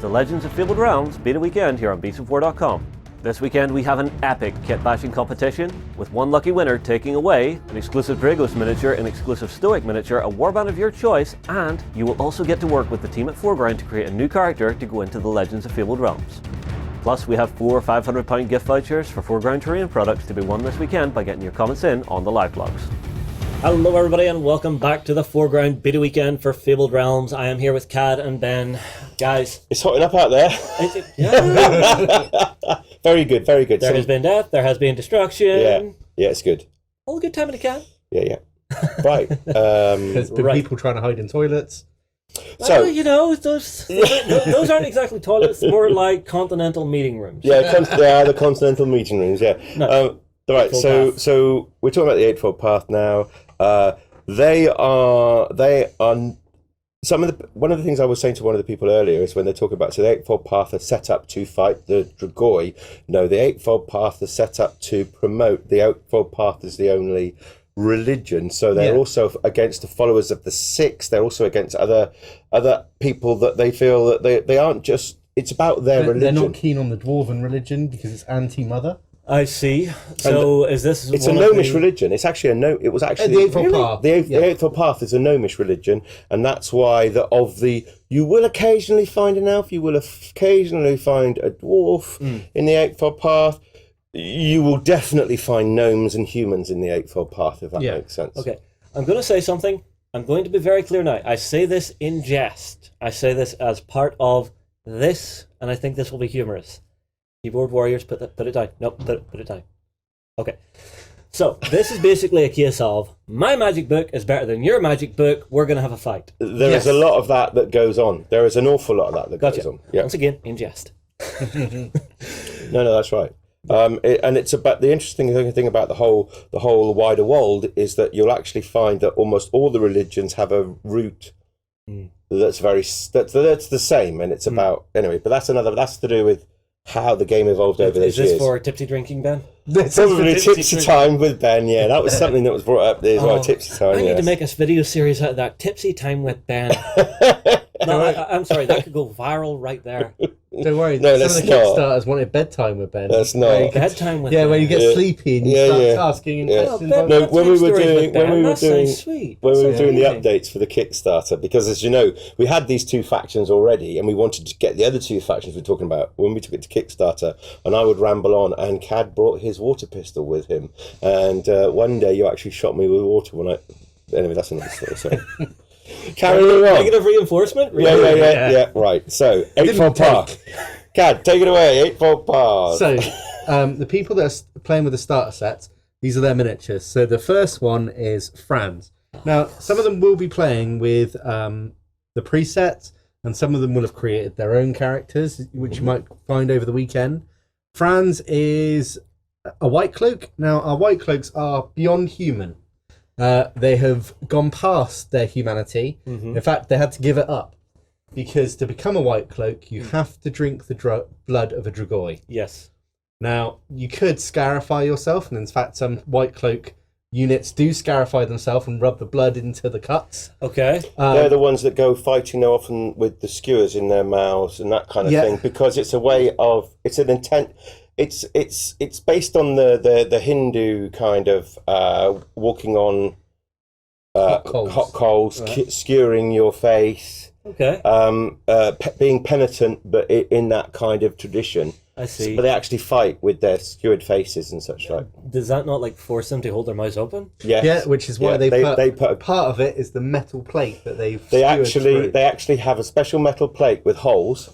the Legends of Fabled Realms beta weekend here on beasts4.com. This weekend we have an epic kit bashing competition, with one lucky winner taking away an exclusive Druggoi miniature, an exclusive Stoic miniature, a warband of your choice, and you will also get to work with the team at 4Ground to create a new character to go into the Legends of Fabled Realms. Plus, we have 4 £500 gift vouchers for 4Ground terrain products to be won this weekend by getting your comments in on the live blogs. Hello everybody and welcome back to the 4Ground beta weekend for Fabled Realms. I am here with Cad and Ben. Guys, it's hotting up out there. Very good, very good. There has been death, there has been destruction. Yeah, it's good. All good time in the can. Yeah. Right. There's been people trying to hide in toilets. So those aren't exactly toilets, more like continental meeting rooms. Yeah, they are the continental meeting rooms. Yeah. No. Right. So we're talking about the Eightfold Path now. They are one of the things I was saying to one of the people earlier is when they're talking about, so the Eightfold Path are set up to fight the Druggoi. No, the Eightfold Path are set up to promote. The Eightfold Path is the only religion, so they're also against the followers of the Six. They're also against other people that they feel that they aren't just. It's about their religion. They're not keen on the dwarven religion because it's anti-mother. I see. So is this? It's a gnomish religion. It's actually It was actually the Eightfold Path. The Eightfold Path is a gnomish religion, and that's why you will occasionally find an elf, you will occasionally find a dwarf in the Eightfold Path. You will definitely find gnomes and humans in the Eightfold Path, if that makes sense. Okay, I'm going to say something. I'm going to be very clear now. I say this in jest. I say this as part of this, and I think this will be humorous. Keyboard warriors, put it down. No, put it down. Okay. So, this is basically a case of, my magic book is better than your magic book, we're going to have a fight. There is a lot of that goes on. There is an awful lot of that goes on. Yeah. Once again, in jest. No, that's right. And it's about the interesting thing about the whole wider world is that you'll actually find that almost all the religions have a root that's the same, and it's about anyway. But that's to do with how the game evolved over those years. Is this for tipsy drinking, Ben? Probably tipsy time with Ben. Yeah, that was something that was brought up there as well. Tipsy time. I need to make a video series out of that. Tipsy time with Ben. No, I'm sorry, that could go viral right there. Don't worry. No, some of the Kickstarters wanted bedtime with Ben. That's not bedtime with Ben. Ben. Where you get sleepy and you start tasking and questions. No, when we were doing the amazing updates for the Kickstarter, because as you know, we had these 2 factions already, and we wanted to get the other 2 factions we're talking about when we took it to Kickstarter. And I would ramble on, and Cad brought his water pistol with him, and one day you actually shot me with water when anyway, that's another story. So. Carry on. Negative reinforcement? Really? Yeah. Right. So, Eightfold Path. Cad, take it away. Eightfold Path. So, the people that are playing with the starter sets, these are their miniatures. So, the first one is Franz. Now, some of them will be playing with the presets, and some of them will have created their own characters, which you might find over the weekend. Franz is a white cloak. Now, our white cloaks are beyond human. They have gone past their humanity. In fact, they had to give it up because to become a white cloak, you have to drink the blood of a Druggoi. Yes. Now, you could scarify yourself, and in fact, some white cloak units do scarify themselves and rub the blood into the cuts. Okay. They're the ones that go fighting often with the skewers in their mouths and that kind of thing, because it's a way of, it's an intent. It's based on the Hindu kind of walking on hot coals, skewering your face. Okay. Being penitent, but in that kind of tradition. I see. But they actually fight with their skewered faces and such like. Does that not force them to hold their mouths open? Yes. Yeah, which is why they put part of it is the metal plate that they actually have a special metal plate with holes.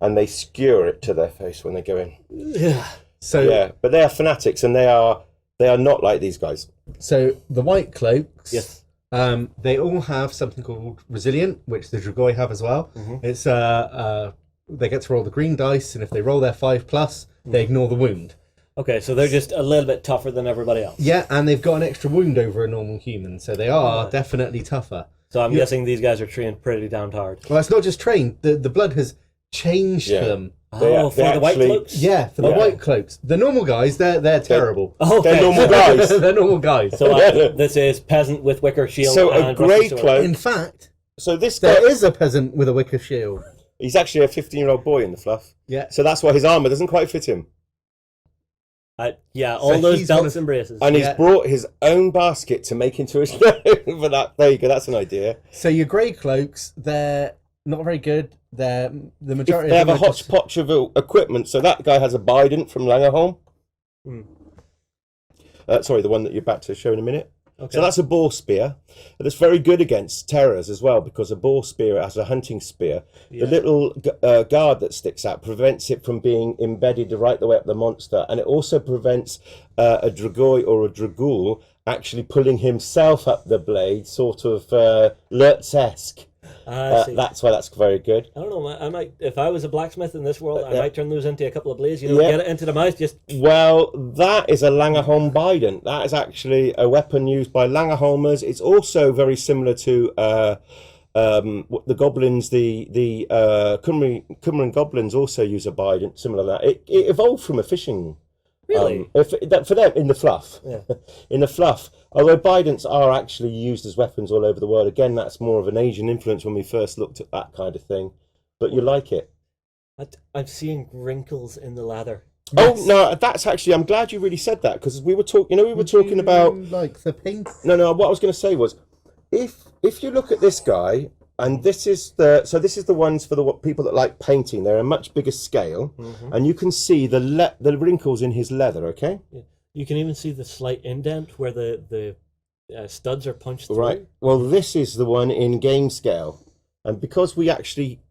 And they skewer it to their face when they go in. Yeah. So but they are fanatics, and they are not like these guys. So the white cloaks, yes, they all have something called resilient, which the Druggoi have as well. It's they get to roll the green dice, and if they roll their 5+, they ignore the wound. Okay, so they're just a little bit tougher than everybody else. Yeah, and they've got an extra wound over a normal human, so they are definitely tougher. So I'm guessing these guys are trained pretty damn hard. Well, it's not just trained. The blood has changed them. For the white cloaks? Yeah, for the white cloaks. The normal guys, they're terrible. They're normal guys. They're normal guys. So this is peasant with wicker shield. So a grey cloak. In fact, so this there is a peasant with a wicker shield. He's actually a 15-year-old boy in the fluff. Yeah. So that's why his armor doesn't quite fit him. Yeah, all those belts and braces. And he's brought his own basket to make into his but that, there you go, that's an idea. So your grey cloaks, they're not very good. They're the majority. They have a hodgepodge of equipment. So that guy has a Bident from Langerholm. Sorry, the one that you're about to show in a minute. Okay. So that's a boar spear. And it's very good against terrors as well, because a boar spear has a hunting spear. Yeah. The little guard that sticks out prevents it from being embedded right the way up the monster. And it also prevents a Druggoi or a Dragool actually pulling himself up the blade, sort of Lurtz-esque. That's why that's very good. I don't know. I might, if I was a blacksmith in this world, I might turn those into a couple of blades. Get it into the mouth. Well, that is a Langerholm Bident. That is actually a weapon used by Langerholmers. It's also very similar to the goblins. The Cumran goblins also use a Bident similar to that. It evolved from a fishing. Really? For them in the fluff. Yeah. In the fluff. Although Bidents are actually used as weapons all over the world. Again, that's more of an Asian influence when we first looked at that kind of thing. But you like it. I'm seeing wrinkles in the leather. Yes. Oh, no, that's actually, I'm glad you really said that, because we were talking, talking about... Like the paint? No, what I was going to say was, if you look at this guy, and this is the ones for the people that like painting. They're a much bigger scale, and you can see the wrinkles in his leather. Okay, yeah. You can even see the slight indent where the studs are punched through. Right. Well, this is the one in game scale, and because we actually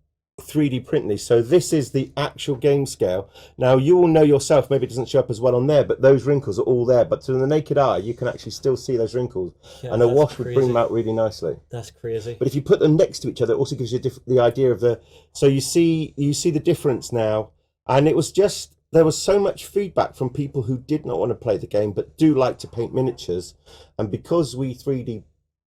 3D print these, so this is the actual game scale. Now you will know yourself, maybe it doesn't show up as well on there, but those wrinkles are all there. But to the naked eye, you can actually still see those wrinkles, and a wash would bring them out really nicely. That's crazy. But if you put them next to each other, it also gives you the idea of the. So you see the difference now, and it was just. There was so much feedback from people who did not want to play the game but do like to paint miniatures, and because we 3D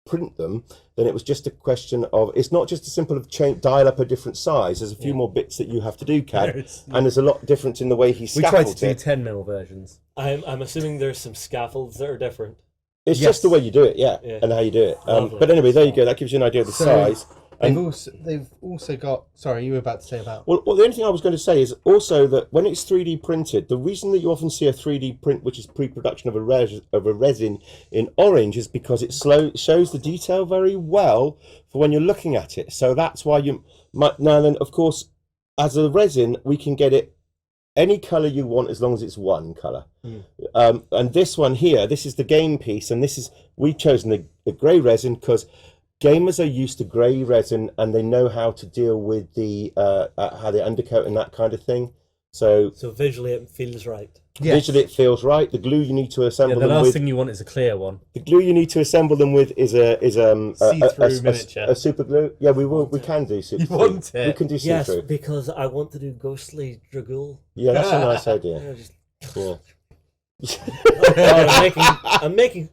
print them, then it was just a question of, it's not just a simple of dial up a different size. There's a few more bits that you have to do, Cad, and there's a lot different in the way he scaffolds it. We tried to do 10mm versions. I'm assuming there's some scaffolds that are different. It's just the way you do it, and how you do it. But anyway, there you go. That gives you an idea of the size. They've also got. Sorry, you were about to say about. Well, the only thing I was going to say is also that when it's 3D printed, the reason that you often see a 3D print, which is pre-production of a resin in orange, is because it shows the detail very well for when you're looking at it. So that's why you might. Now then, of course, as a resin, we can get it any color you want as long as it's one color. And this one here, this is the game piece, and we've chosen the grey resin because gamers are used to grey resin and they know how to deal with the how they undercoat and that kind of thing. So visually it feels right. Yes. Visually it feels right. The glue you need to assemble them with. The last thing you want is a clear one. The glue you need to assemble them with is see-through miniature. A super glue. Yeah, we can do super glue. You want it? We can do see-through. Yes, because I want to do ghostly Dragool. Yeah, that's a nice idea. Yeah.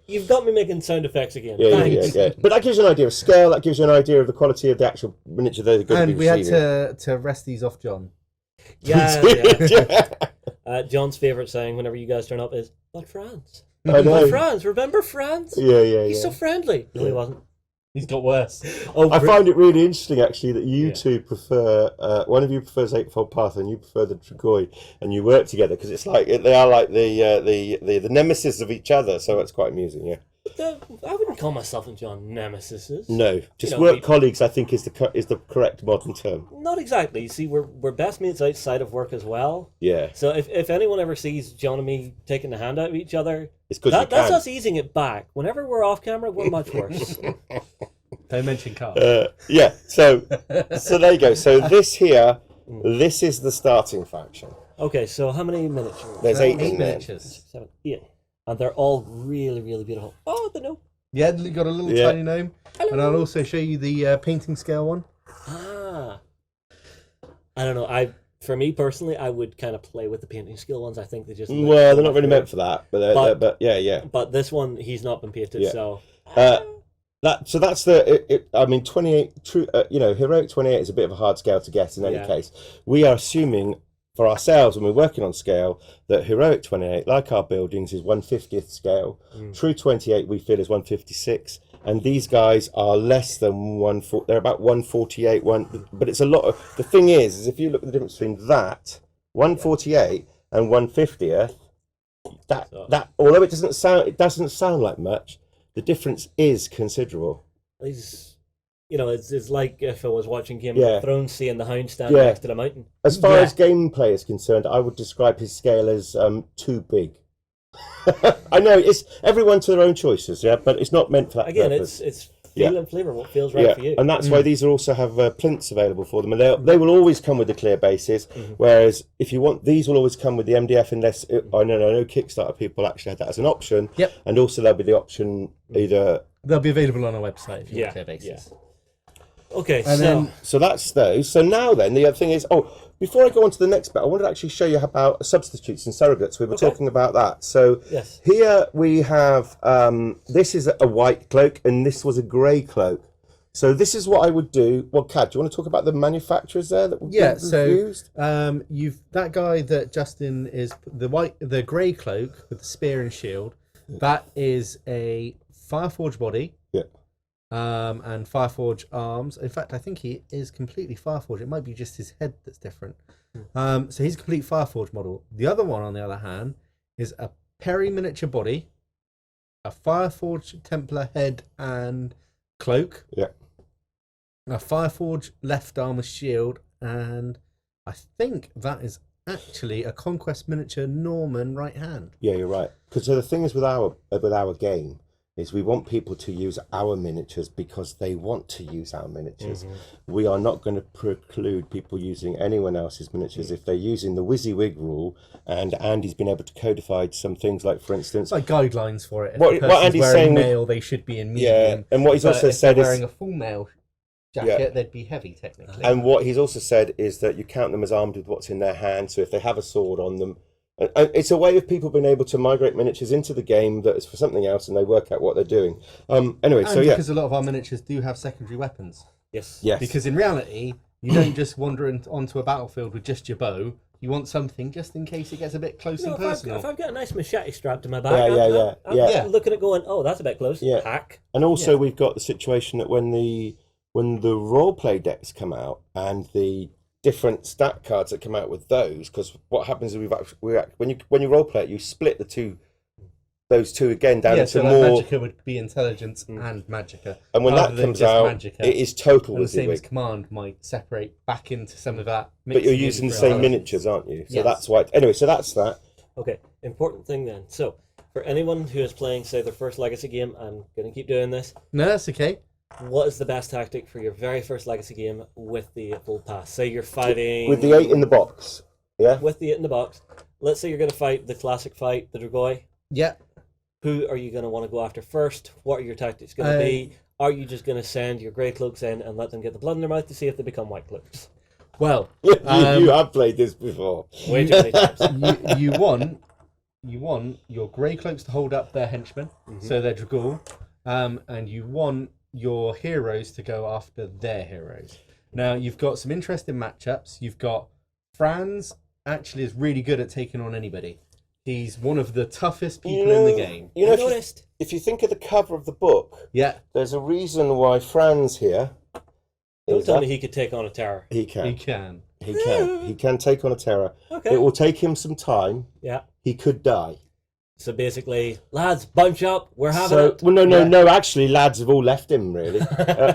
You've got me making sound effects again. Yeah. But that gives you an idea of scale. That gives you an idea of the quality of the actual miniature they're going to be And we receiving. had to rest these off John. Yeah. John's favourite saying whenever you guys turn up is, "But Franz, but Franz, remember Franz? Yeah. He's so friendly." No, he wasn't. He's got worse. I find it really interesting, actually, that you two prefer. One of you prefers Eightfold Path, and you prefer the Druggoi, and you work together because it's like they are like the nemesis of each other. So it's quite amusing, yeah. I wouldn't call myself and John nemesises. No, just work colleagues. I think is the correct modern term. Not exactly. You see, we're best mates outside of work as well. Yeah. So if anyone ever sees John and me taking the hand out of each other, it's because that's us easing it back. Whenever we're off camera, we're much worse. Don't mention cars. Yeah. So there you go. So this is the starting faction. Okay. So how many miniatures? There's 8 in there. miniatures. 7, 8. And they're all really, really beautiful. Oh, the gnome. Yeah, you got a little tiny gnome. Hello. And I'll also show you the painting scale one. I don't know. For me personally, I would kind of play with the painting skill ones. I think they just they're not really meant for that, but yeah. But this one, he's not been painted, so. That's the. I mean, 28. True. Heroic 28 is a bit of a hard scale to get in any case. We are assuming for ourselves when we're working on scale that Heroic 28, like our buildings, is 1/50th scale. True 28 we feel is 1/56, and these guys are less than 140. They're about 148. But it's a lot of. The thing is if you look at the difference between that 148 and 150th, that although it doesn't sound like much, the difference is considerable. It's like if I was watching Game of Thrones, seeing the Hound stand next to the mountain. As far as gameplay is concerned, I would describe his scale as too big. I know it's everyone to their own choices, but it's not meant for that. Again, purpose. it's feel and flavour what feels right for you. And that's why these also have plinths available for them, and they will always come with the clear bases. Whereas if you want, these will always come with the MDF, unless I know Kickstarter people actually had that as an option. Yep. And also there'll be the option either they'll be available on our website if you want clear bases. Yeah. Okay, so that's those. So now then, the other thing is, before I go on to the next bit, I wanted to actually show you about substitutes and surrogates. We were talking about that. So here we have, this is a white cloak, and this was a grey cloak. So this is what I would do. Well, Kat, do you want to talk about the manufacturers there that used? You've that guy that Justin is the grey cloak with the spear and shield. That is a Fireforge body. Yeah. And Fireforge arms. In fact, I think he is completely Fireforge. It might be just his head that's different. So he's a complete Fireforge model. The other one, on the other hand, is a Perry miniature body, a Fireforge Templar head and cloak. Yeah. A Fireforge left arm with shield, and I think that is actually a Conquest miniature Norman right hand. Yeah, you're right. Because the thing is with our game is we want people to use our miniatures because they want to use our miniatures. We are not going to preclude people using anyone else's miniatures if they're using the WYSIWYG rule, and Andy's been able to codify some things like, for instance... It's like guidelines for it. If what Andy's wearing saying mail, they should be in medium. Yeah, and what he's also said is... wearing a full mail jacket, they'd be heavy, technically. And what he's also said is that you count them as armed with what's in their hand, so if they have a sword on them... It's a way of people being able to migrate miniatures into the game that is for something else, and they work out what they're doing. Because a lot of our miniatures do have secondary weapons. Yes. Because in reality, you don't just wander onto a battlefield with just your bow. You want something just in case it gets a bit close and personal. If I've got a nice machete strapped to my back, I'm looking at going, that's a bit close. Hack. And also we've got the situation that when the roleplay decks come out and the different stat cards that come out with those, because what happens is when you roleplay it, you split those two again down into more. Magicka would be intelligence and Magicka, and when that comes out, Magicka, it is total. And the same as command might separate back into some of that. But you're using the same miniatures, aren't you? So that's why. Anyway, so that's that. Okay, important thing then. So for anyone who is playing, say, their first Legacy game, I'm going to keep doing this. No, that's okay. What is the best tactic for your very first Legacy game with the Eightfold Path? Say you're fighting... With the 8 in the box, yeah? With the 8 in the box. Let's say you're going to fight the classic fight, the Druggoi. Yeah. Who are you going to want to go after first? What are your tactics going to be? Are you just going to send your grey cloaks in and let them get the blood in their mouth to see if they become white cloaks? Well... you have played this before. Way too many times. You want your grey cloaks to hold up their henchmen, so they're Druggoi, and you want your heroes to go after their heroes. Now, you've got some interesting matchups. You've got Franz actually is really good at taking on anybody. He's one of the toughest people in the game. You know, if you think of the cover of the book, there's a reason why Franz here... Don't tell me he could take on a terror. He can. He can. He can take on a terror. Okay. It will take him some time. Yeah. He could die. So basically, lads, bunch up. We're having it. Well, no. Actually, lads have all left him. Really,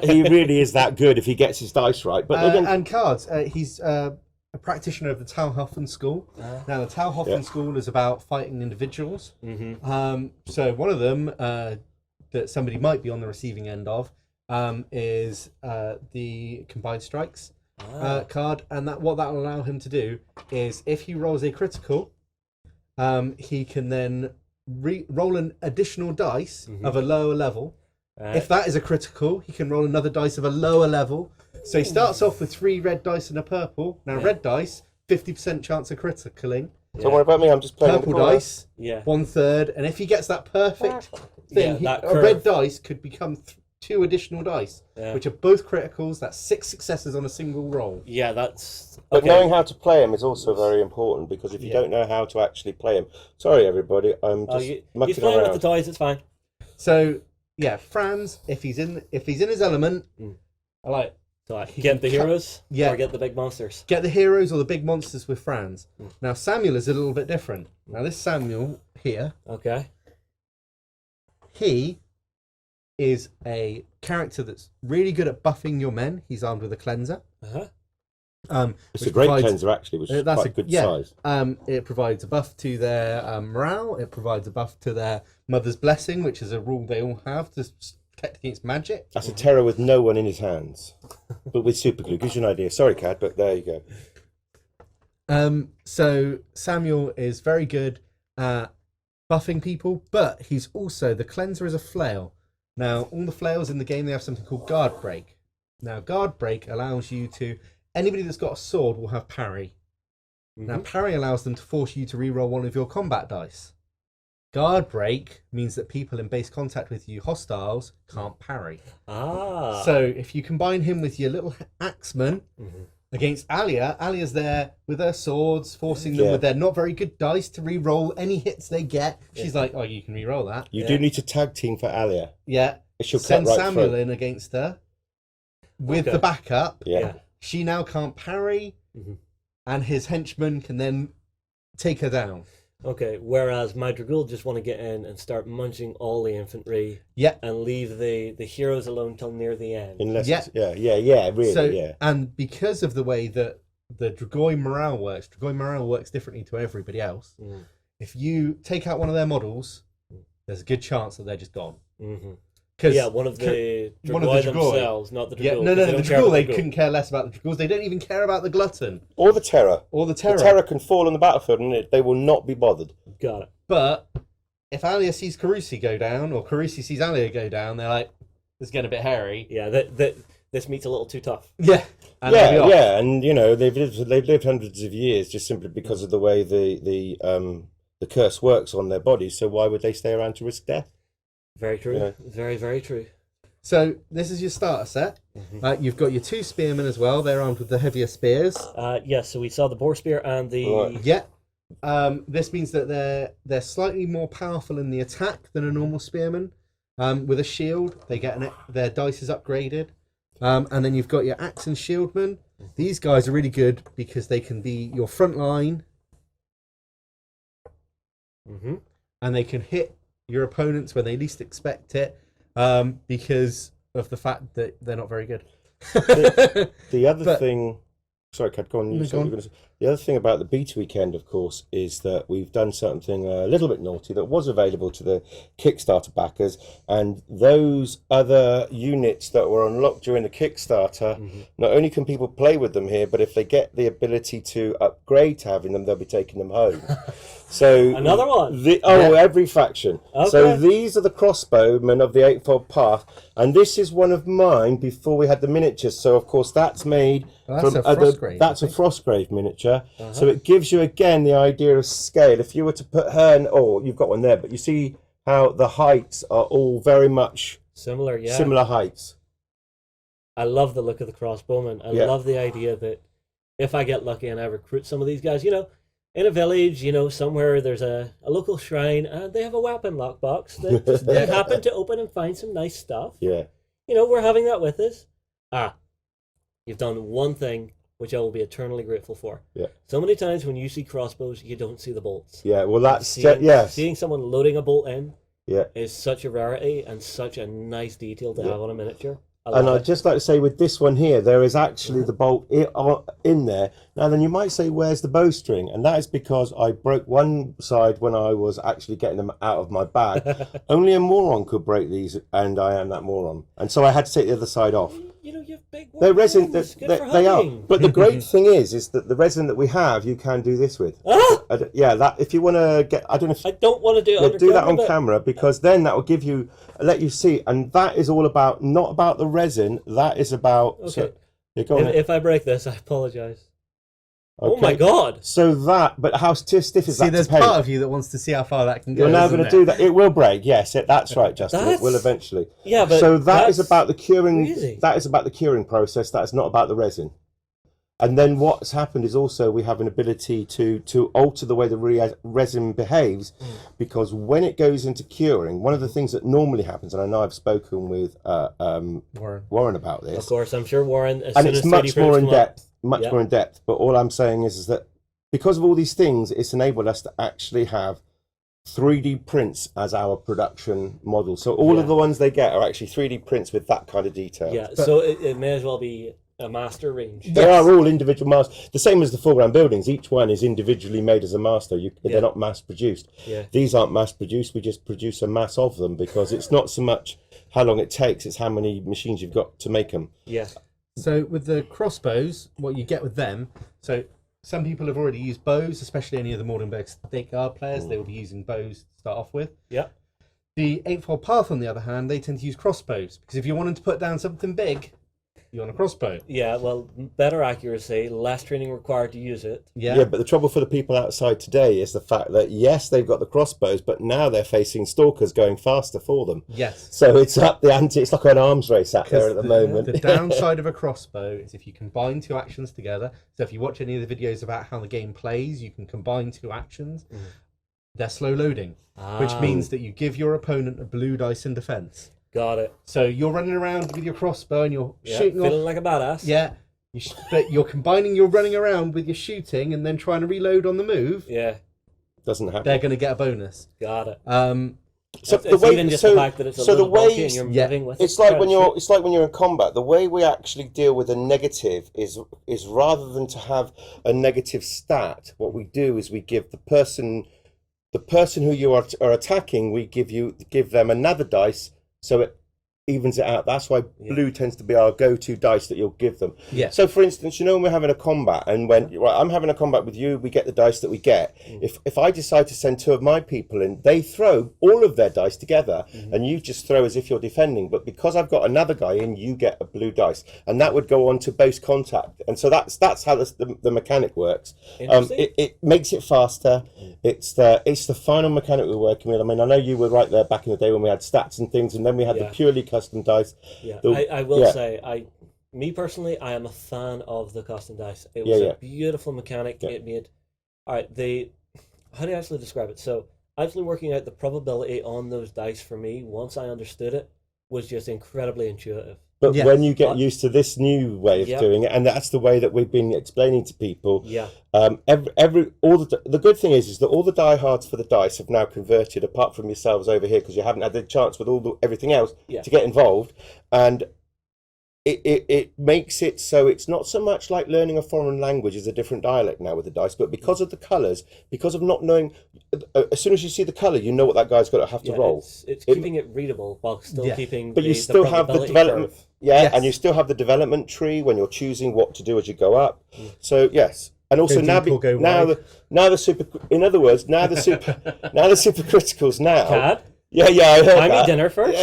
he really is that good if he gets his dice right. But and cards. He's a practitioner of the Talhoffen School. Now, the Talhoffen School is about fighting individuals. So one of them that somebody might be on the receiving end of is the Combined Strikes card, and what that will allow him to do is if he rolls a critical. He can then roll an additional dice of a lower level. If that is a critical, he can roll another dice of a lower level. So he starts off with 3 red dice and a purple. Now, red dice, 50% chance of criticaling. Don't worry about me, I'm just playing. Purple dice, 1/3. And if he gets that perfect thing, a red dice could become 2 additional dice, which are both criticals. That's 6 successes on a single roll. Yeah, that's... But knowing how to play him is also very important, because if you don't know how to actually play him... Sorry, everybody, I'm just mucking he's playing around. with the toys, it's fine. So, yeah, Franz, if he's in his element, I like. So like, get the heroes, yeah. or get the big monsters. Get the heroes or the big monsters with Franz. Now Samuel is a little bit different. Now this Samuel here, Okay. he is a character that's really good at buffing your men. He's armed with a cleanser. It's a great cleanser, actually, which is quite a good size. It provides a buff to their morale. It provides a buff to their mother's blessing, which is a rule they all have to protect against magic. That's a terror with no one in his hands, but with super glue. Gives you an idea. Sorry, Cad, but there you go. So Samuel is very good at buffing people, but he's also, the cleanser is a flail. Now, all the flails in the game, they have something called guard break. Now, guard break allows you to, anybody that's got a sword will have parry. Now, parry allows them to force you to reroll one of your combat dice. Guard break means that people in base contact with you, hostiles, can't parry. So if you combine him with your little axeman against Alia, Alia's there with her swords, forcing them with their not very good dice to re-roll any hits they get. She's like, oh, you can re-roll that. You do need to tag team for Alia. Yeah. She'll Send cut right Samuel through. in against her with the backup. Yeah. She now can't parry, and his henchmen can then take her down. Okay, whereas my Druggoi just want to get in and start munching all the infantry and leave the heroes alone till near the end. Unless Yeah. really. And because of the way that the Druggoi morale works differently to everybody else. If you take out one of their models, there's a good chance that they're just gone. One of the Druggoi themselves, not the Druggoi. Yeah, no, the Druggoi, they couldn't care less about the Druggois. They don't even care about the Glutton. Or the Terror. Or the Terror. The Terror can fall on the battlefield and they will not be bothered. Got it. But if Alia sees Carusi go down, or Carusi sees Alia go down, they're like, this is getting a bit hairy. Yeah, this meat's a little too tough. Yeah. And and you know, they've lived hundreds of years just simply because of the way the curse works on their bodies, so why would they stay around to risk death? Very true. Yeah. Very, very true. So this is your starter set. You've got your two spearmen as well. They're armed with the heavier spears. So we saw the boar spear and the... Yeah. This means that they're slightly more powerful in the attack than a normal spearman. With a shield, they get their dice is upgraded. And then you've got your axe and shieldmen. These guys are really good because they can be your front line. And they can hit your opponents when they least expect it, because of the fact that they're not very good. The other thing... Sorry, Kat, go on. The other thing about the beta weekend, of course, is that we've done something a little bit naughty that was available to the Kickstarter backers, and those other units that were unlocked during the Kickstarter, not only can people play with them here, but if they get the ability to upgrade to having them, they'll be taking them home. So another one. Every faction. Okay. So these are the crossbowmen of the Eightfold Path, and this is one of mine before we had the miniatures. So of course that's made that's a Frostgrave. That's a Frostgrave miniature. So it gives you again the idea of scale. If you were to put her in, you've got one there, but you see how the heights are all very much similar heights. I love the look of the crossbowmen. I love the idea that if I get lucky and I recruit some of these guys, in a village, somewhere there's a local shrine and they have a weapon lockbox that just they happen to open and find some nice stuff. Yeah. We're having that with us. You've done one thing which I will be eternally grateful for. Yeah. So many times when you see crossbows, you don't see the bolts. Yeah, well that's seeing someone loading a bolt in Yeah. is such a rarity and such a nice detail to have on a miniature. And I'd just like to say with this one here, there is actually the bolt in there. Now then you might say, where's the bowstring? And that is because I broke one side when I was actually getting them out of my bag. Only a moron could break these, and I am that moron. And so I had to take the other side off. You have big They're resin, weapons. they are. But the great thing is that the resin that we have, you can do this with. That if you want to get, I don't know if... I don't want to do it do that on camera, because then that will let you see. And that is all about, not about the resin, that is about... Okay. So, if I break this, I apologise. Okay. Oh my god! So that, how stiff is that? See, there's part of you that wants to see how far that can go. You're now going to do that. It will break. Yes, that's right, Justin. It will eventually. Yeah, but so that is about the curing. Crazy. That is about the curing process. That is not about the resin. And then what's happened is also we have an ability to alter the way the resin behaves, because when it goes into curing, one of the things that normally happens, and I know I've spoken with Warren about this. Of course, I'm sure Warren. And it's much more in depth, more in depth. But all I'm saying is that because of all these things, it's enabled us to actually have 3D prints as our production model. So all of the ones they get are actually 3D prints with that kind of detail. Yeah, so it may as well be a master range. They are all individual masters. The same as the 4Ground buildings. Each one is individually made as a master. They're not mass produced. Yeah. These aren't mass produced. We just produce a mass of them, because it's not so much how long it takes, it's how many machines you've got to make them. Yeah. So with the crossbows, what you get with them, so some people have already used bows, especially any of the Mordenberg State Guard players. They will be using bows to start off with. Yeah. The Eightfold Path, on the other hand, they tend to use crossbows, because if you're wanting to put down something big, you want a crossbow. Yeah, well, better accuracy, less training required to use it. Yeah, but the trouble for the people outside today is the fact that, yes, they've got the crossbows, but now they're facing stalkers going faster for them. Yes. So it's up the ante. It's like an arms race out there at the moment. The downside of a crossbow is if you combine two actions together. So if you watch any of the videos about how the game plays, you can combine two actions. They're slow loading, which means that you give your opponent a blue dice in defense. Got it. So you're running around with your crossbow and you're shooting feeling off. like a badass. Yeah. But you're combining your running around with your shooting and then trying to reload on the move. Yeah. Doesn't happen. They're going to get a bonus. Got it. So it's even just the fact that it's a little bulky and you're moving with it's like when you're in combat. The way we actually deal with a negative is rather than to have a negative stat, what we do is we give the person who you are attacking, we give them another dice, so it evens it out. That's why blue tends to be our go-to dice that you'll give them. Yeah. So for instance, when we're having a combat, and when I'm having a combat with you, we get the dice that we get. If I decide to send two of my people in, they throw all of their dice together, and you just throw as if you're defending. But because I've got another guy in, you get a blue dice, and that would go on to base contact. And so that's how the mechanic works. It makes it faster. It's the final mechanic we're working with. I mean, I know you were right there back in the day when we had stats and things, and then we had the purely custom dice. Yeah, I will say, me personally, I am a fan of the custom dice. It was a beautiful mechanic. It made, how do you actually describe it? So actually working out the probability on those dice for me, once I understood it, was just incredibly intuitive. But when you get used to this new way of doing it, and that's the way that we've been explaining to people, the good thing is that all the diehards for the dice have now converted, apart from yourselves over here, because you haven't had the chance with everything else to get involved, and it makes it so it's not so much like learning a foreign language as a different dialect now with the dice, but because of the colours, because of not knowing, as soon as you see the colour, you know what that guy's got to have to roll. It's keeping it readable while still keeping. But you still have the development. Curve. And you still have the development tree when you're choosing what to do as you go up. So yes, and also now the super. In other words, now the super criticals now. Cad? Yeah, I heard that. Dinner first.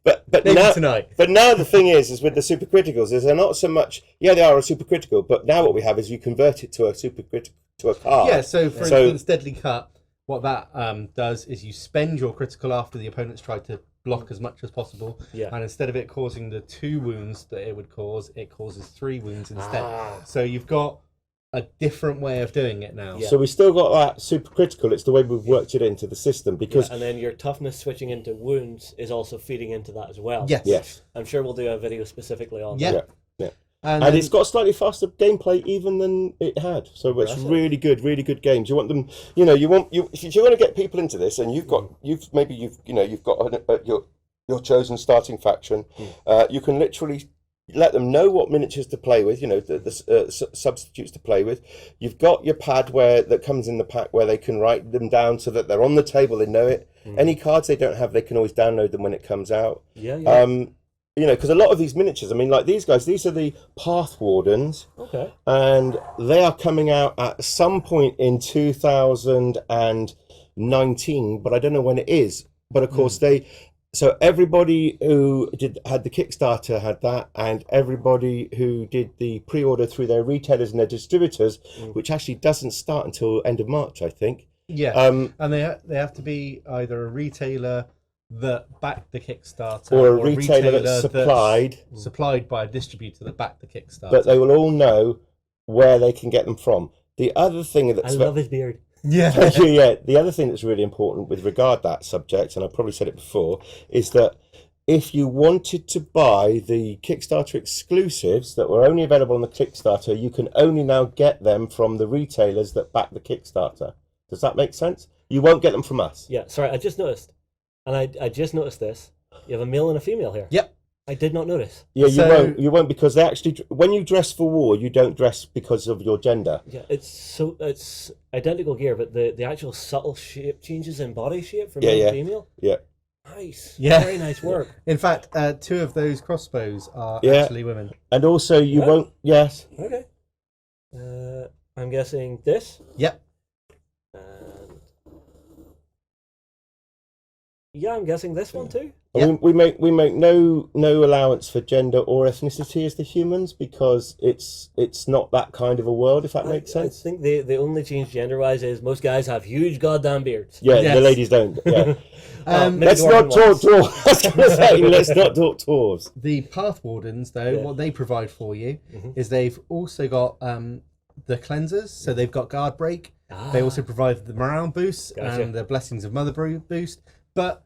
But maybe now tonight. But now the thing is with the super criticals, is they're not so much. Yeah, they are a super critical, but now what we have is you convert it to a super critical to a card. Yeah. So for instance, Deadly Cut. What that does is you spend your critical after the opponent's tried to block as much as possible, and instead of it causing the 2 wounds that it would cause, it causes 3 wounds instead. So you've got a different way of doing it now. So we still got that super critical. It's the way we've worked it into the system, because and then your toughness switching into wounds is also feeding into that as well. Yes. I'm sure we'll do a video specifically on that. Yeah. And it's got slightly faster gameplay even than it had, so it's really good games. You want them, if you want to get people into this, and you've got your chosen starting faction, you can literally let them know what miniatures to play with, the substitutes to play with. You've got your pad that comes in the pack where they can write them down so that they're on the table, they know it. Any cards they don't have, they can always download them when it comes out. Because a lot of these miniatures, I mean, like these guys, these are the Path Wardens. Okay. And they are coming out at some point in 2019, but I don't know when it is. But of course, so everybody who had the Kickstarter had that, and everybody who did the pre-order through their retailers and their distributors, which actually doesn't start until end of March, I think. Yeah. And they have to be either a retailer that backed the Kickstarter, or a retailer that's supplied by a distributor that backed the Kickstarter. But they will all know where they can get them from. The other thing I love his beard. Yeah. yeah, the other thing that's really important with regard to that subject, and I probably said it before, is that if you wanted to buy the Kickstarter exclusives that were only available on the Kickstarter, you can only now get them from the retailers that back the Kickstarter. Does that make sense? You won't get them from us. Yeah, sorry, I just noticed. And I just noticed this. You have a male and a female here. Yep. I did not notice. Yeah, So- you won't because they actually, when you dress for war, you don't dress because of your gender. Yeah, it's identical gear, but the actual subtle shape changes in body shape from Yeah, male yeah. and female. Yeah. Nice. Yeah. Very nice work. In fact, 2 of those crossbows are Yeah. actually women. And also you What? won't, yes. Okay. I'm guessing this. Yep. And yeah, I'm guessing this one too. Yeah. We make no allowance for gender or ethnicity as the humans because it's not that kind of a world, if that makes sense. I think the only change gender wise is most guys have huge goddamn beards. Yeah, Yes. the ladies don't. Yeah. Maybe Let's dwarven not talk ones. dwarves. I was going to say, let's not talk dwarves. The Path Wardens, though, Yeah. what they provide for you Mhm. is they've also got the cleansers, so they've got guard break. They also provide the morale boost Gotcha. and the blessings of Mother boost. But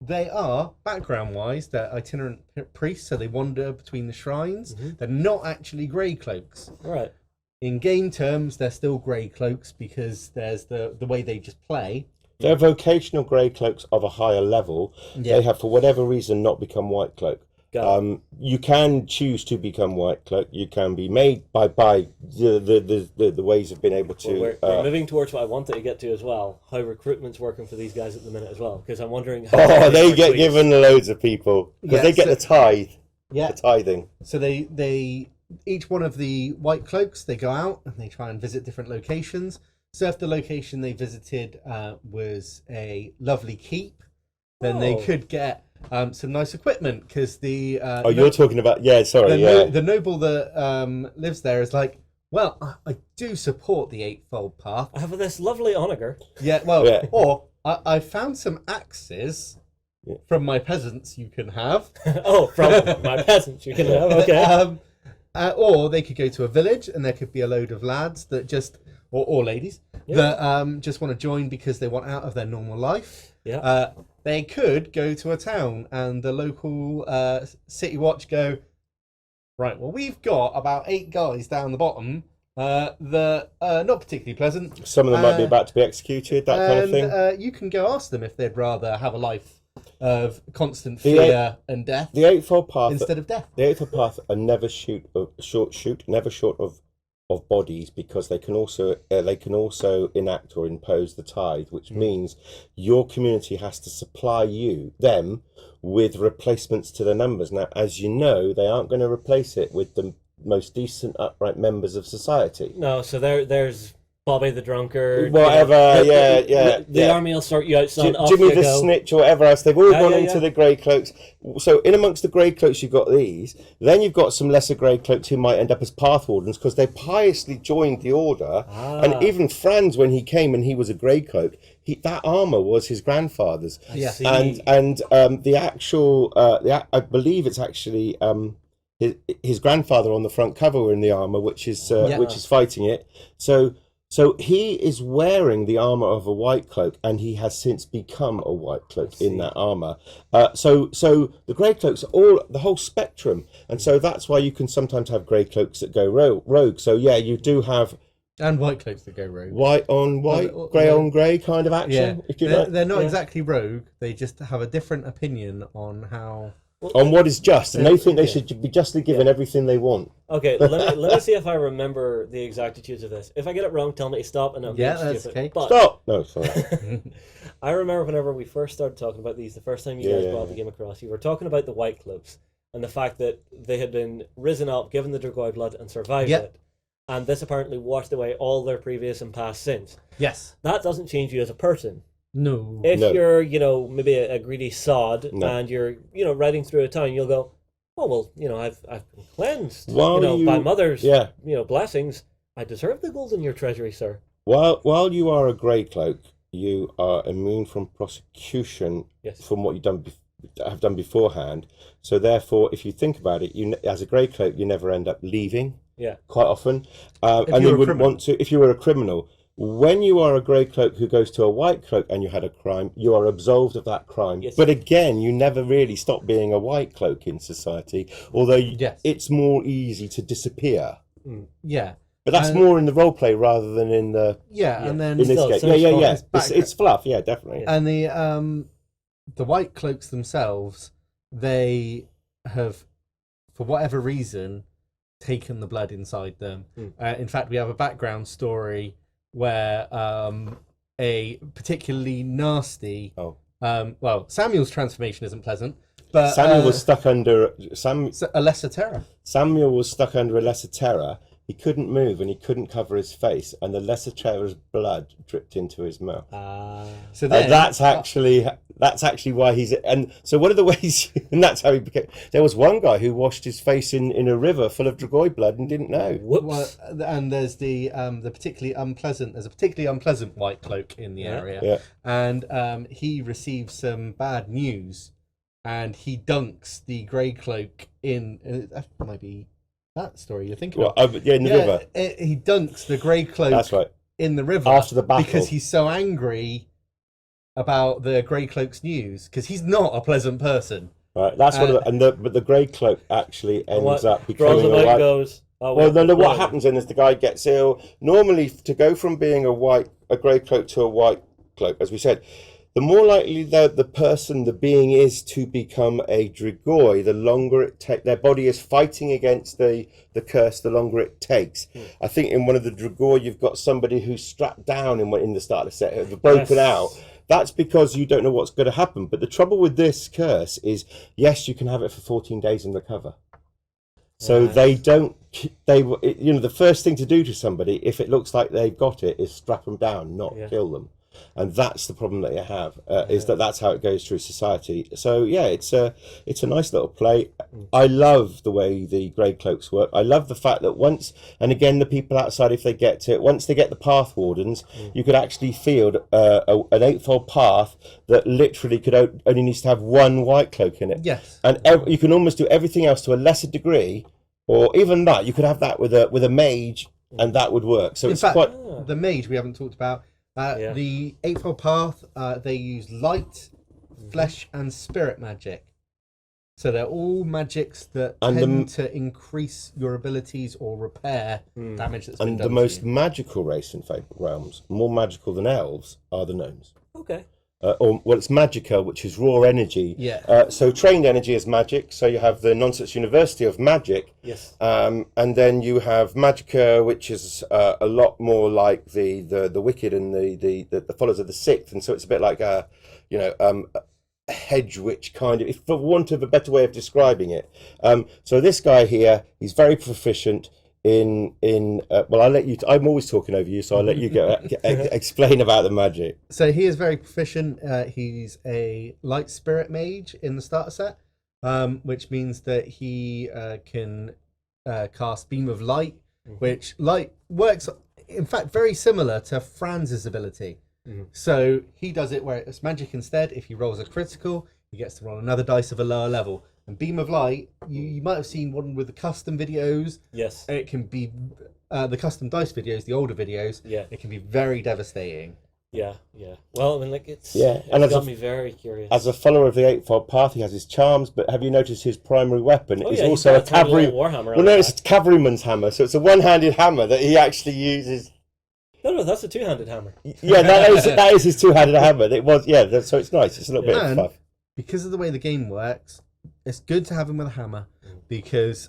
they are, background-wise, they're itinerant priests, so they wander between the shrines. Mhm. They're not actually grey cloaks. All right. In game terms, they're still grey cloaks because there's the way they just play. They're vocational grey cloaks of a higher level. Yeah. They have, for whatever reason, not become white cloak. Got it. You can choose to become white cloak. You can be made by the ways of being able Well, to. we're moving towards what I wanted to get to as well. How recruitment's working for these guys at the minute as well, because I'm wondering. How Oh, they work get weeks. given loads of people because Yeah, they get so- the tithe, Yeah. the tithing. So they each one of the white cloaks, they go out and they try and visit different locations. So if the location they visited was a lovely keep, then they Oh. could get some nice equipment because the Oh, you're talking about sorry, the noble that lives there is like, well, I do support the Eightfold Path. I have this lovely onager. Yeah, well, Yeah. or I found some axes Yeah. from my peasants you can have. Oh, from my peasants, you can have. Okay. Or they could go to a village and there could be a load of lads that just, or ladies, Yeah. that just want to join because they want out of their normal life. Yeah. They could go to a town and the local city watch go, right, well, we've got about 8 guys down the bottom that are not particularly pleasant. Some of them might be about to be executed, that kind of thing. You can go ask them if they'd rather have a life of constant The fear and death The Eightfold Path. instead of death. The Eightfold Path are never short of bodies because they can also enact or impose the tithe, which means your community has to supply them with replacements to their numbers. Now, as you know, they aren't going to replace it with the most decent, upright members of society. No, so there's Bobby the drunkard. Whatever, The army will sort you out, son. Off Jimmy you the go. Snitch or whatever else. They've all Yeah, gone yeah, into yeah. the grey cloaks. So in amongst the grey cloaks, you've got these. Then you've got some lesser grey cloaks who might end up as path wardens because they piously joined the order. And even Franz, when he came and he was a grey cloak, that armour was his grandfather's. Yeah. See. And the actual, I believe it's actually his grandfather on the front cover in the armour, which is fighting it. So he is wearing the armor of a white cloak, and he has since become a white cloak in that armor. So the grey cloaks are all the whole spectrum, and so that's why you can sometimes have grey cloaks that go rogue. So yeah, you do have And white cloaks that go rogue. white on white, Well, grey on grey kind of Yeah, action. If you they're, like. they're not Yeah. exactly rogue. They just have a different opinion on how. On what is just, and they think they Yeah. should be justly given everything they want. Okay, let me see if I remember the exactitudes of this. If I get it wrong, tell me to stop and I'm Yeah, being that's stupid. okay. But Stop! No, sorry. I remember whenever we first started talking about these, the first time you guys brought the game across, you were talking about the white cloaks and the fact that they had been risen up, given the Druggoi blood, and survived Yep. it. And this apparently washed away all their previous and past sins. Yes. That doesn't change you as a person. No. If No. you're, maybe a greedy sod No. and you're, riding through a town, you'll go, oh, well, I've been cleansed, While by mother's, Yeah. blessings. I deserve the gold in your treasury, sir. While you are a grey cloak, you are immune from prosecution Yes. from what have done beforehand. So therefore, if you think about it, as a grey cloak, you never end up leaving. Yeah. Quite often, and you're you a wouldn't criminal. want to if you were a criminal. When you are a grey cloak who goes to a white cloak and you had a crime, you are absolved of that crime. Yes. But again, you never really stop being a white cloak in society, although Yes. it's more easy to disappear. Yeah. But that's And- more in the role play rather than in the Yeah, and then in this Still, game. so Yeah. it's back- It's fluff. Yeah, definitely. and the white cloaks themselves, they have, for whatever reason, taken the blood inside them. In fact, we have a background story where a particularly nasty. Well, Samuel's transformation isn't pleasant, but Samuel was stuck under a lesser terror. Samuel was stuck under a lesser terror. He couldn't move and he couldn't cover his face, and the lesser terror's blood dripped into his mouth. So then, That's actually why he's. And so one of the ways, and that's how he became. There was one guy who washed his face in a river full of Druggoi blood and didn't know. Whoops. and there's the particularly unpleasant. There's a particularly unpleasant white cloak in the area, Yeah. and he receives some bad news, and he dunks the grey cloak in. That might be that story you're thinking of. In the river. He dunks the grey cloak. That's right. In the river After the battle. because he's so angry about the grey cloak's news, because he's not a pleasant person. Right. That's one of the, but the grey cloak actually ends up Draws becoming the a mic white. goes. Well, no, what happens then is the guy gets ill. Normally, to go from being a grey cloak to a white cloak, as we said, the more likely the being is to become a Druggoi, the longer it takes. Their body is fighting against the curse, the longer it takes. I think in one of the Druggoi, you've got somebody who's strapped down in the start of the set, have broken out. That's because you don't know what's going to happen. But the trouble with this curse is, yes, you can have it for 14 days and recover. So the first thing to do to somebody, if it looks like they've got it, is strap them down, not kill them. And that's the problem that you have, is that's how it goes through society. So yeah, it's a nice little play. I love the way the grey cloaks work. I love the fact that once, and again, the people outside, if they get to it, once they get the path wardens, you could actually field an eightfold path that literally only needs to have one white cloak in it. Yes. And you can almost do everything else to a lesser degree, or even that you could have that with a mage, and that would work. So In it's fact, quite. the mage we haven't talked about. The Eightfold Path, they use light, flesh, and spirit magic. So they're all magics that tend to increase your abilities or repair damage that's been And done the most to you. magical race in Fabled Realms, more magical than elves, are the gnomes. Okay. It's Magica, which is raw energy. Yeah. So trained energy is magic. So you have the Nonsense University of Magic. Yes. And then you have Magica, which is a lot more like the Wicked and the Followers of the Sixth. And so it's a bit like a hedge witch kind of, for want of a better way of describing it. So this guy here, he's very proficient in well, I'll let you. I'm always talking over you, so I'll let you explain about the magic. So he is very proficient. He's a light spirit mage in the starter set, which means that he can cast Beam of Light, which light works, in fact, very similar to Franz's ability. So he does it where it's magic instead. If he rolls a critical, he gets to roll another dice of a lower level. And Beam of Light, you might have seen one with the custom videos. Yes. It can be the custom dice videos, the older videos. Yeah. It can be very devastating. Yeah. Well, I mean, like it's and got me very curious. As a follower of the Eightfold Path, he has his charms, but have you noticed his primary weapon is he's also got a tiny cavalry little warhammer. Well, no, it's a cavalryman's hammer, so it's a one-handed hammer that he actually uses. No, that's a two-handed hammer. Yeah, that is his two-handed hammer. It was, so it's nice. It's a little bit of And fluff. because of the way the game works, it's good to have him with a hammer, because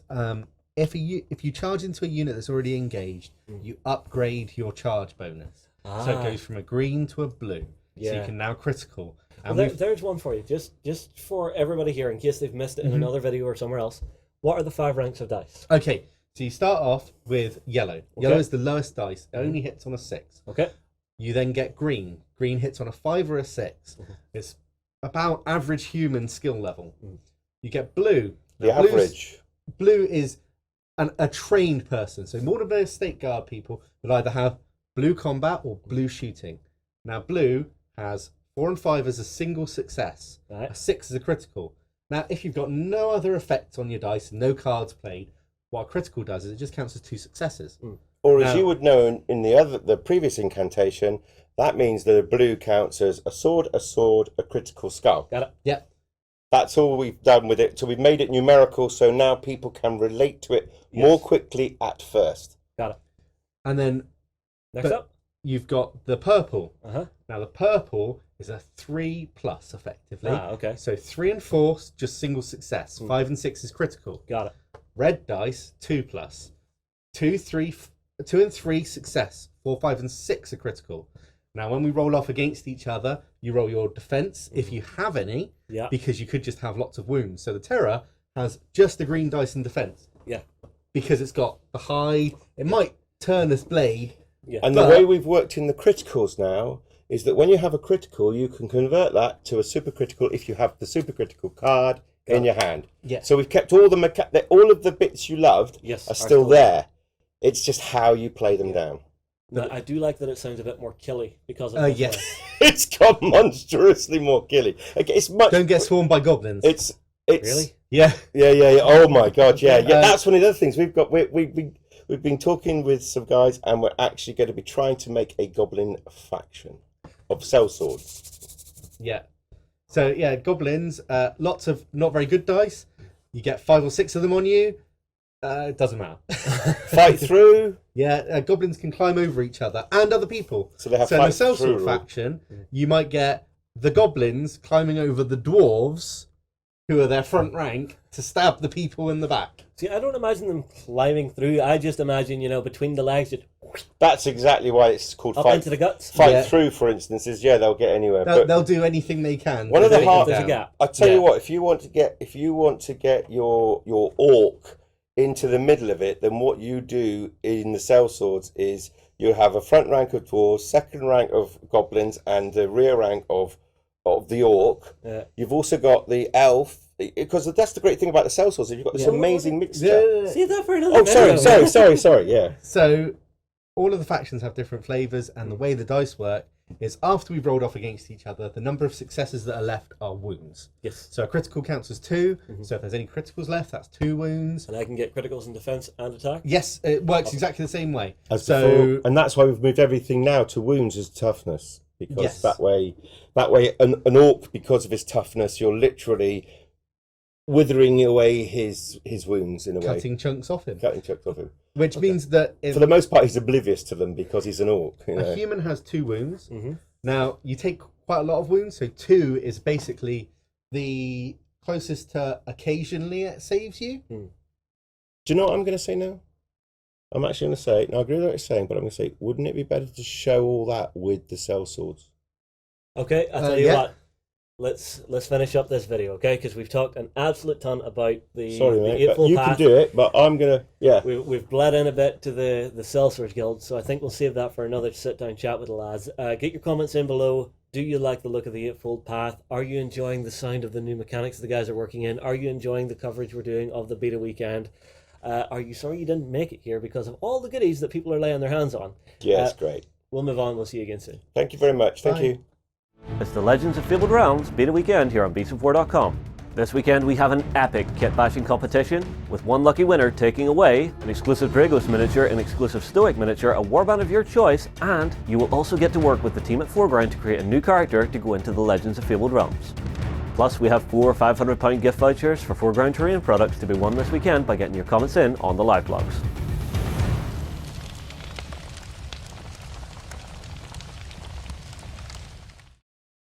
if you charge into a unit that's already engaged, you upgrade your charge bonus. So it goes from a green to a blue. So you can now critical. And Well, there's one for you, just for everybody here, in case they've missed it in another video or somewhere else. What are the 5 ranks of dice? okay, so you start off with yellow. Yellow is the lowest dice. It only hits on a 6. Okay. You then get green. Green hits on a 5 or a 6. It's about average human skill level. You get blue. The Now, average. Blue is a trained person. So Mortimer State Guard people will either have blue combat or blue shooting. Now blue has 4 and 5 as a single success, Right. a 6 is a critical. Now, if you've got no other effects on your dice and no cards played, what a critical does is it just counts as 2 successes. Or as Now- you would know in the previous incantation, that means that a blue counts as a sword, a critical skull. Got it. Yep. That's all we've done with it. So we've made it numerical, so now people can relate to it more quickly at first. Got it. And then Next up. you've got the purple. Uh-huh. Now, the purple is a 3+, effectively. Okay. So 3 and 4, just single success. 5 and 6 is critical. Got it. Red dice, 2+. 2 and 3 success. 4, 5, and 6 are critical. Now, when we roll off against each other, you roll your defense, if you have any, Yeah. because you could just have lots of wounds. So the terror has just a green dice in defense. Yeah. Because it's got the hide. It might turn this blade. Yeah. And But- the way we've worked in the criticals now is that when you have a critical, you can convert that to a supercritical if you have the supercritical card in your hand. Yeah. So we've kept all all of the bits you loved Yes, are still there. It's just how you play them down. Now, I do like that it sounds a bit more killy because of this Yes. one. It's got monstrously more killy. It's much. Don't get swarmed by goblins. It's Really? Yeah. Yeah. Oh my God. Yeah. Uh, That's one of the other things we've got. We've been talking with some guys, and we're actually going to be trying to make a goblin faction of sellswords. Yeah. So, yeah, goblins, lots of not very good dice. You get 5 or 6 of them on you. It doesn't matter. Fight through. Yeah, goblins can climb over each other and other people. So they have in the fight through sellsword rule. faction, you might get the goblins climbing over the dwarves, who are their front rank, to stab the people in the back. See, I don't imagine them climbing through. I just imagine, between the legs, just That's exactly why it's called up fight. into the guts. Fight Yeah. through, for instance, is they'll get anywhere. They'll do anything they can. One to of the take hard- them There's a down. gap. I tell Yeah. you what, if you want to get your orc into the middle of it, then what you do in the sellswords is you have a front rank of dwarves, second rank of goblins, and the rear rank of the orc. Yeah. You've also got the elf, because that's the great thing about the sellswords. You've got this amazing mixture. Yeah. Save that for another Oh, video. sorry. Yeah. So, all of the factions have different flavours, and the way the dice work is after we've rolled off against each other, the number of successes that are left are wounds. Yes. So a critical counts as 2. So if there's any criticals left, that's 2 wounds. And I can get criticals in defense and attack. Yes, it works exactly the same way. As So before, and that's why we've moved everything now to wounds as toughness, because Yes. that way an orc, because of his toughness, you're literally withering away his wounds in a way, cutting chunks off him, cutting chunks off him. which means that For the most part, he's oblivious to them because he's an orc. You know? a human has 2 wounds. Mhm. Now you take quite a lot of wounds, so 2 is basically the closest to occasionally it saves you. Do you know what I'm going to say now? I'm actually going to say, now I agree with what you're saying, but I'm going to say, wouldn't it be better to show all that with the sellswords? Okay, I'll tell you yeah. what. Let's finish up this video, okay? Because we've talked an absolute ton about the Sorry, the mate, but Eightfold you Path. can do it, but I'm going to, yeah. We've bled in a bit to the Sellswords Guild, so I think we'll save that for another sit-down chat with the lads. Get your comments in below. Do you like the look of the Eightfold Path? Are you enjoying the sound of the new mechanics the guys are working in? Are you enjoying the coverage we're doing of the beta weekend? Are you sorry you didn't make it here because of all the goodies that people are laying their hands on? Yeah, it's great. We'll move on. We'll see you again soon. Thank you very much. Thank Bye. you. It's the Legends of Fabled Realms beta weekend here on beasts4.com. This weekend we have an epic kit bashing competition, with one lucky winner taking away an exclusive Dragos miniature, an exclusive Stoic miniature, a warband of your choice, and you will also get to work with the team at 4Ground to create a new character to go into the Legends of Fabled Realms. Plus we have 4 £500 gift vouchers for 4Ground terrain products to be won this weekend by getting your comments in on the live blogs.